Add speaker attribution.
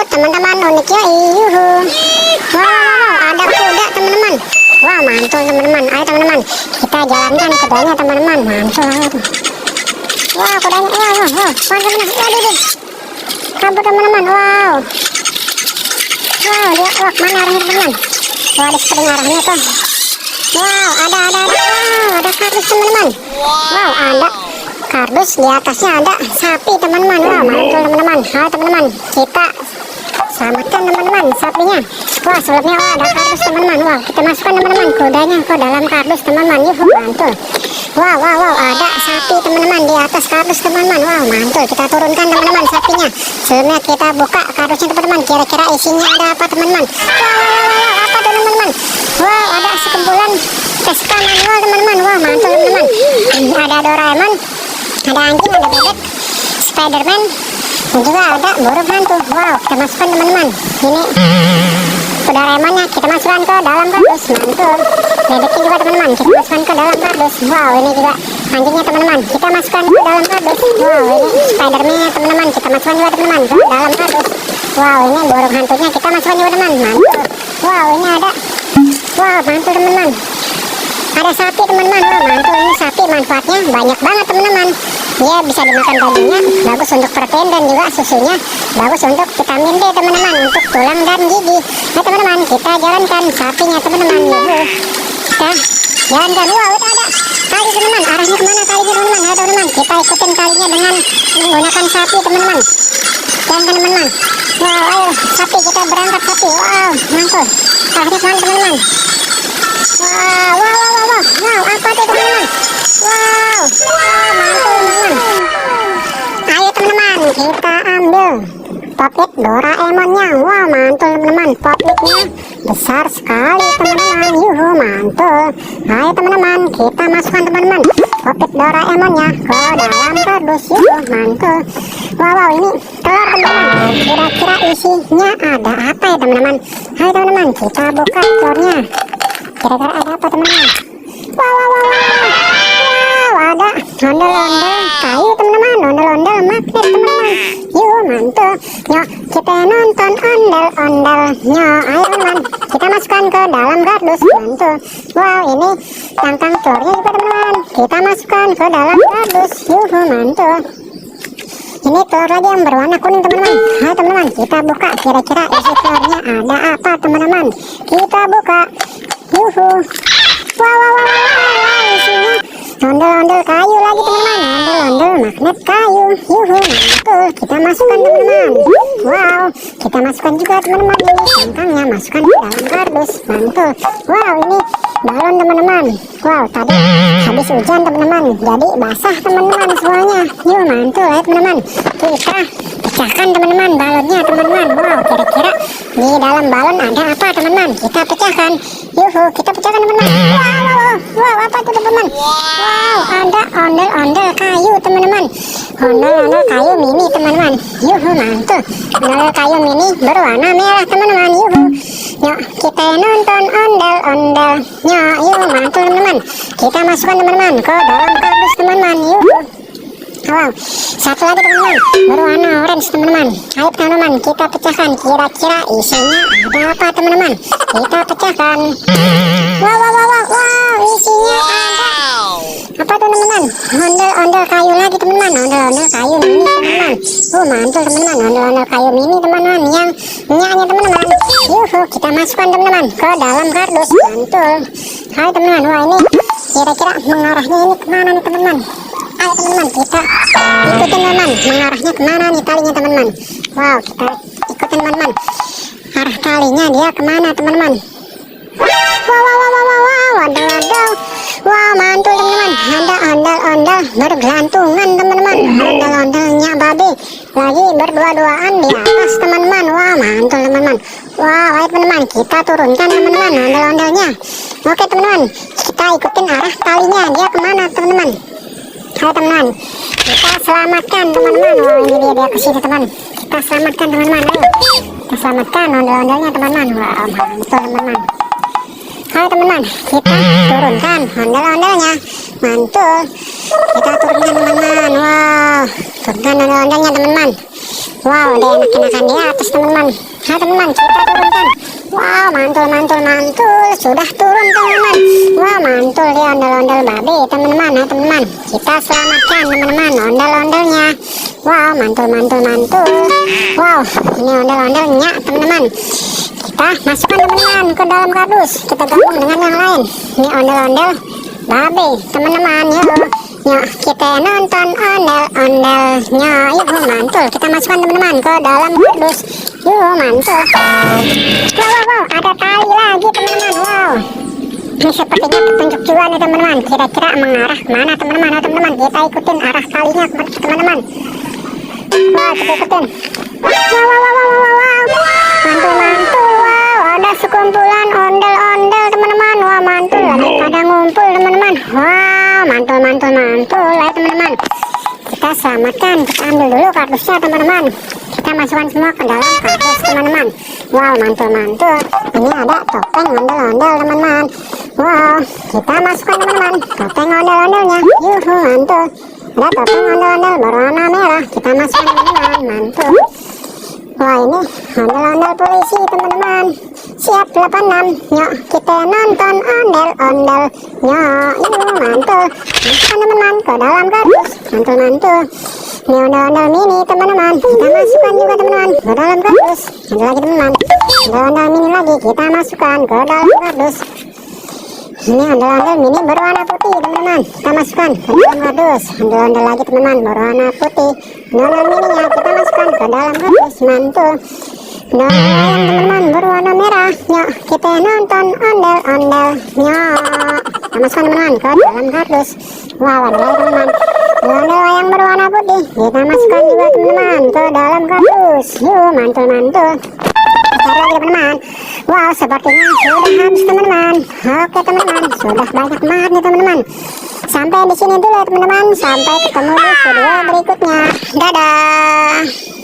Speaker 1: teman-teman, uniknya yuhu. Wow, ada kuda teman-teman. Wow, mantul teman-teman. Ayo teman-teman, kita jalankan kudanya teman-teman. Mantul. Wow, kudanya. Wow. Teman-teman. Waduh. Kabur teman-teman. Wow, dia mana arahnya teman-teman? Wow, ada spring arahnya tuh. Wow, ada. Wow, ada kardus teman-teman. Wow, ada kardus, di atasnya ada sapi teman-teman. Wow, mantul teman-teman. Ayo teman-teman, kita selamatkan teman-teman sapinya. Wah, sebelumnya ada kardus teman-teman. Wow, kita masukkan teman-teman kudanya ke dalam kardus teman-teman. Yuhu, mantul. Wow, ada sapi teman-teman di atas kardus teman-teman. Wow, mantul. Kita turunkan teman-teman sapinya. Sebelumnya kita buka kardusnya teman-teman. Kira-kira isinya ada apa teman-teman? Wow, apa tuh teman-teman? Wow, ada sekumpulan Vespa manual teman-teman. Wow, mantul teman-teman. Ada Doraemon, ada anjing, ada bebek, Spiderman, dan juga ada burung hantu. Wow, kita masukkan teman-teman. Ini Doraemonnya kita masukkan ke dalam kardus. Mantul. Bebeknya juga teman-teman kita masukkan ke dalam kardus. Wow, ini juga anjingnya teman-teman kita masukkan ke dalam kardus. Wow, ini Spiderman-nya teman-teman kita masukkan juga teman-teman ke dalam kardus. Wow, ini burung hantunya kita masukkan juga teman-teman. Mantul. Wow, ini ada. Wow, mantul teman-teman. Ada sapi teman-teman. Wow, mantul. Ini sapi manfaatnya banyak banget teman-teman. Dia bisa dimakan dagingnya, bagus untuk protein dan juga susunya bagus untuk vitamin D teman-teman, untuk tulang dan gigi. Nah teman-teman, kita jalankan sapinya teman-teman. Kita jalankan. Wow, itu ada tali teman-teman. Arahnya kemana talinya teman-teman? Ayo teman-teman, kita ikutin talinya dengan menggunakan sapi teman-teman. Jalankan teman-teman. Wow, ayo sapi, kita berangkat sapi. Wow, mantul. Arahnya kemana teman-teman? Wow, apa tuh teman-teman? Wow, mantul teman-teman. Ayo teman-teman, kita ambil popit Doraemonnya. Wow, mantul teman-teman. Popitnya besar sekali teman-teman. Yuhu, mantul. Ayo teman-teman, kita masukkan teman-teman popit Doraemonnya ke dalam kardus. Yuhu, mantul. Wow, ini telur teman-teman. Kira-kira isinya ada apa ya teman-teman? Ayo teman-teman, kita buka telurnya. Kira-kira ada apa teman-teman? Wow, ada ondel-ondel kayu teman-teman, ondel-ondel magnet teman-teman. Yuk, mantul. Yuk, kita nonton ondel-ondelnya. Ayo teman-teman, kita masukkan ke dalam kardus. Mantul. Wow, ini tangkang telurnya juga teman-teman. Kita masukkan ke dalam kardus. Yuhu, mantul. Ini telur lagi yang berwarna kuning teman-teman. Ayo teman-teman, kita buka. Kira-kira isi telurnya ada apa teman-teman? Kita buka. Yuhu. Wow, isinya ondel-ondel kayu lagi teman-teman. Ondel-ondel magnet kayu. Yuhu, mantul. Kita masukkan teman-teman. Wow, kita masukkan juga teman-teman. Ini tangkangnya masukkan ke dalam kardus. Mantul. Wow, ini balon teman-teman. Wow, tadi habis hujan teman-teman, jadi basah teman-teman semuanya. Yuh, mantul ya teman-teman. Kita pecahkan teman-teman balonnya teman-teman. Wow, kira-kira di dalam balon ada apa teman-teman? Kita pecahkan. Yuhu, kita pecahkan teman-teman. Wow, apa itu teman-teman? Wow, ada ondel-ondel kayu teman-teman. Ondel-ondel kayu mini teman-teman. Yuhu, mantul. Ondel kayu mini berwarna merah teman-teman. Yuhu. Yuk, kita nonton ondel-ondelnya. Yuhu, mantul teman-teman. Kita masukkan teman-teman ke dalam kardus teman-teman. Yuhu. Wow, satu lagi teman-teman, berwarna orange teman-teman. Ayo teman-teman, kita pecahkan. Kira-kira isinya ada apa teman-teman? Kita pecahkan. Wow, isinya ada apa tuh teman-teman? Ondel-ondel kayu lagi teman-teman. Ondel-ondel kayu mini teman-teman. Mantul teman-teman. Ondel-ondel kayu mini teman-teman. Yang minyaknya teman-teman. Yuhu, kita masukkan teman-teman ke dalam kardus. Mantul. Hai teman-teman, wah ini kira-kira mengarahnya ini kemana nih teman-teman? Ayo teman-teman, kita ikutin teman-teman. Mengarahnya kemana nih talinya teman-teman? Wow, kita ikutin teman-teman. Arah talinya dia kemana teman-teman? Wow, ondel-ondel. Wow, mantul teman-teman. Ada ondel-ondel bergelantungan teman-teman. Ondel-ondelnya babi lagi berdua-duaan di atas teman-teman. Wow, mantul teman-teman. Wow, ayo teman-teman, kita turunkan teman-teman ondel-ondelnya. Oke teman-teman, kita ikutin arah talinya. Dia kemana teman-teman? Ayo teman-teman, kita selamatkan teman-teman. Wow, ini dia ke sini teman. Kita selamatkan teman-teman. Ayo, kita selamatkan ondel-ondelnya teman-teman. Wow, mantul teman-teman. Ayo teman-teman, kita turunkan ondel-ondelnya. Mantul. Kita turunkan teman-teman. Wow, turunkan ondel-ondelnya teman-teman. Wow, dia enak-enakan di atas teman-teman. Nah teman-teman, kita turunkan. Wow, mantul, mantul, mantul. Sudah turun teman-teman. Wow, mantul dia ondel-ondel babi teman-teman. Nah teman-teman, kita selamatkan teman-teman ondel-ondelnya. Wow, mantul, mantul, mantul. Wow, ini ondel-ondelnya teman-teman. Kita masukkan teman-teman ke dalam kardus. Kita gabung dengan yang lain. Ini ondel-ondel babi teman-teman. Yuk kita nonton ondel-ondelnya. Yuk mantul. Kita masukkan teman-teman ke dalam kardus. Yuk mantul. Wow, ada tali lagi teman-teman. Wow, ini sepertinya petunjuk juga nih teman-teman. Kira-kira mengarah kemana teman-teman? Nah teman-teman, kita ikutin arah talinya teman-teman. Wow, kita ikutin. Wow. Mantul, mantul. Wow, ada sekumpulan ondel-ondel teman-teman. Wah, mantul. Lagi pada ngumpul teman-teman. Wow, mantul, mantul, mantul. Ayo teman-teman, kita selamatkan. Kita ambil dulu kardusnya teman-teman. Kita masukkan semua ke dalam kardus teman-teman. Wow, mantul, mantul. Ini ada topeng ondel-ondel teman-teman. Wow, kita masukkan teman-teman topeng ondel-ondelnya. Yuhu, mantul. Ada topeng ondel-ondel berwarna merah. Kita masukkan teman-teman. Mantul. Wah, ini ondel-ondel polisi teman-teman. Siap 86. Yuk kita nonton ondel-ondel. Yuk mantul. Masukkan teman-teman ke dalam kardus. Mantul-mantul. Ini ondel-ondel mini teman-teman. Kita masukkan juga teman-teman ke dalam kardus. Ada lagi teman-teman, ondel-ondel mini lagi. Kita masukkan ke dalam kardus. Ini ondel-ondel mini berwarna putih teman-teman. Kita masukkan ke dalam kardus. Ondel-ondel lagi teman-teman berwarna putih. Ondel-ondel mininya kita masukkan ke dalam kardus. Mantul. Ondel-ondel teman-teman berwarna merah. Yuk kita nonton ondel-ondelnya. Kita masukkan teman-teman ke dalam kardus. Wow, ada lagi teman-teman, ondel yang berwarna putih. Kita masukkan juga teman-teman ke dalam kardus. Yuk mantul-mantul. Cari lagi teman-teman. Wow, sepertinya sudah habis teman-teman. Oke teman-teman, sudah banyak banget nih teman-teman. Sampai di sini dulu teman-teman. Sampai ketemu di video berikutnya. Dadah.